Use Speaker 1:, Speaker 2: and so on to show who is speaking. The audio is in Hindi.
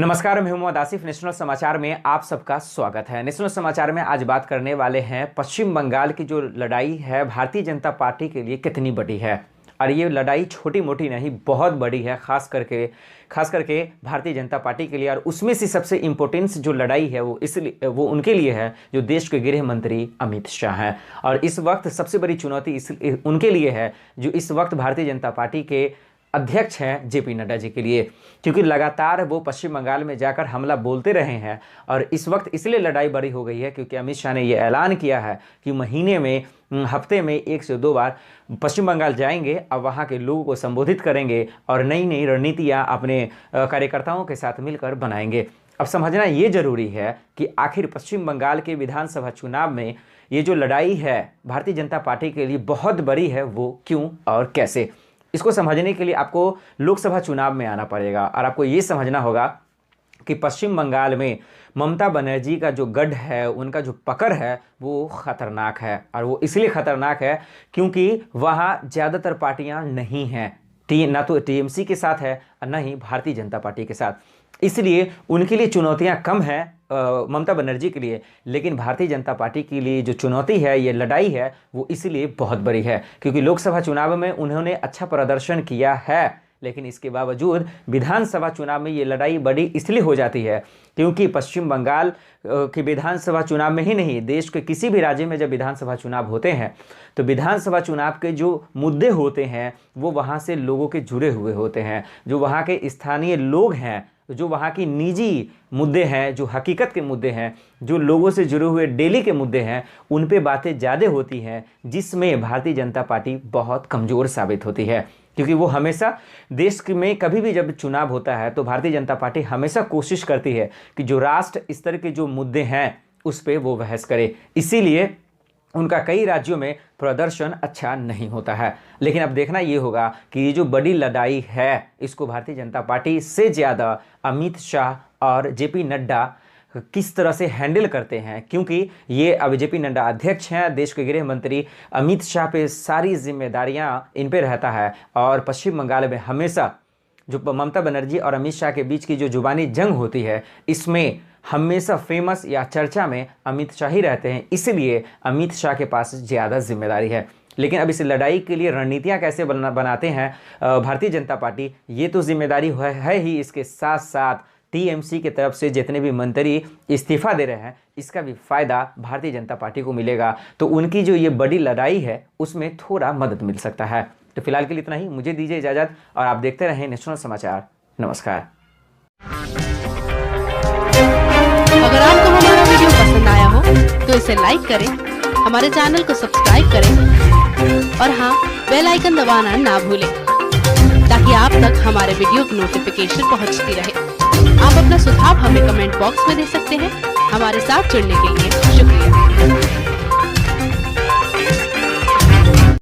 Speaker 1: नमस्कार, मैं मोहम्मद आसिफ। नेशनल समाचार में आप सबका स्वागत है। नेशनल समाचार में आज बात करने वाले हैं पश्चिम बंगाल की जो लड़ाई है भारतीय जनता पार्टी के लिए कितनी बड़ी है। और ये लड़ाई छोटी मोटी नहीं, बहुत बड़ी है, खास करके भारतीय जनता पार्टी के लिए। और उसमें से सबसे इम्पोर्टेंस जो लड़ाई है वो उनके लिए है जो देश के गृह मंत्री अमित शाह हैं। और इस वक्त सबसे बड़ी चुनौती उनके लिए है जो इस वक्त भारतीय जनता पार्टी के अध्यक्ष हैं जेपी नड्डा जी के लिए, क्योंकि लगातार वो पश्चिम बंगाल में जाकर हमला बोलते रहे हैं। और इस वक्त इसलिए लड़ाई बड़ी हो गई है क्योंकि अमित शाह ने ये ऐलान किया है कि महीने में हफ्ते में 1 से 2 बार पश्चिम बंगाल जाएंगे और वहाँ के लोगों को संबोधित करेंगे और नई नई रणनीतियाँ अपने कार्यकर्ताओं के साथ मिलकर बनाएंगे। अब समझना ये जरूरी है कि आखिर पश्चिम बंगाल के विधानसभा चुनाव में ये जो लड़ाई है भारतीय जनता पार्टी के लिए बहुत बड़ी है, वो क्यों और कैसे। इसको समझने के लिए आपको लोकसभा चुनाव में आना पड़ेगा और आपको ये समझना होगा कि पश्चिम बंगाल में ममता बनर्जी का जो गढ़ है, उनका जो पकड़ है, वो ख़तरनाक है। और वो इसलिए ख़तरनाक है क्योंकि वहाँ ज़्यादातर पार्टियाँ नहीं हैं, ना तो टीएमसी के साथ है और न ही भारतीय जनता पार्टी के साथ। इसलिए उनके लिए चुनौतियाँ कम हैं ममता बनर्जी के लिए, लेकिन भारतीय जनता पार्टी के लिए जो चुनौती है, ये लड़ाई है, वो इसलिए बहुत बड़ी है क्योंकि लोकसभा चुनाव में उन्होंने अच्छा प्रदर्शन किया है, लेकिन इसके बावजूद विधानसभा चुनाव में ये लड़ाई बड़ी इसलिए हो जाती है क्योंकि पश्चिम बंगाल के विधानसभा चुनाव में ही नहीं, देश के किसी भी राज्य में जब विधानसभा चुनाव होते हैं तो विधानसभा चुनाव के जो मुद्दे होते हैं वो वहाँ से लोगों के जुड़े हुए होते हैं। जो वहाँ के स्थानीय लोग हैं, जो वहाँ की निजी मुद्दे हैं, जो हकीकत के मुद्दे हैं, जो लोगों से जुड़े हुए डेली के मुद्दे हैं, उन पे बातें ज़्यादा होती हैं, जिसमें भारतीय जनता पार्टी बहुत कमज़ोर साबित होती है। क्योंकि वो हमेशा देश में कभी भी जब चुनाव होता है तो भारतीय जनता पार्टी हमेशा कोशिश करती है कि जो राष्ट्र स्तर के जो मुद्दे हैं उस पर वो बहस करे। इसीलिए उनका कई राज्यों में प्रदर्शन अच्छा नहीं होता है। लेकिन अब देखना ये होगा कि ये जो बड़ी लड़ाई है इसको भारतीय जनता पार्टी से ज़्यादा अमित शाह और जेपी नड्डा किस तरह से हैंडल करते हैं, क्योंकि ये अब जेपी नड्डा अध्यक्ष हैं, देश के गृह मंत्री अमित शाह पे सारी जिम्मेदारियां इन पे रहता है। और पश्चिम बंगाल में हमेशा जो ममता बनर्जी और अमित शाह के बीच की जो जुबानी जंग होती है, इसमें हमेशा फेमस या चर्चा में अमित शाह ही रहते हैं। इसलिए अमित शाह के पास ज़्यादा जिम्मेदारी है। लेकिन अब इस लड़ाई के लिए रणनीतियाँ कैसे बनाते हैं भारतीय जनता पार्टी, ये तो जिम्मेदारी है ही। इसके साथ साथ टीएमसी की तरफ से जितने भी मंत्री इस्तीफा दे रहे हैं, इसका भी फ़ायदा भारतीय जनता पार्टी को मिलेगा। तो उनकी जो ये बड़ी लड़ाई है उसमें थोड़ा मदद मिल सकता है। तो फिलहाल के लिए इतना ही, मुझे दीजिए इजाज़त और आप देखते रहें नेशनल समाचार। नमस्कार।
Speaker 2: अगर आपको हमारा वीडियो पसंद आया हो तो इसे लाइक करें, हमारे चैनल को सब्सक्राइब करें और हाँ, बेल आइकन दबाना ना भूलें ताकि आप तक हमारे वीडियो की नोटिफिकेशन पहुंचती रहे। आप अपना सुझाव हमें कमेंट बॉक्स में दे सकते हैं। हमारे साथ जुड़ने के लिए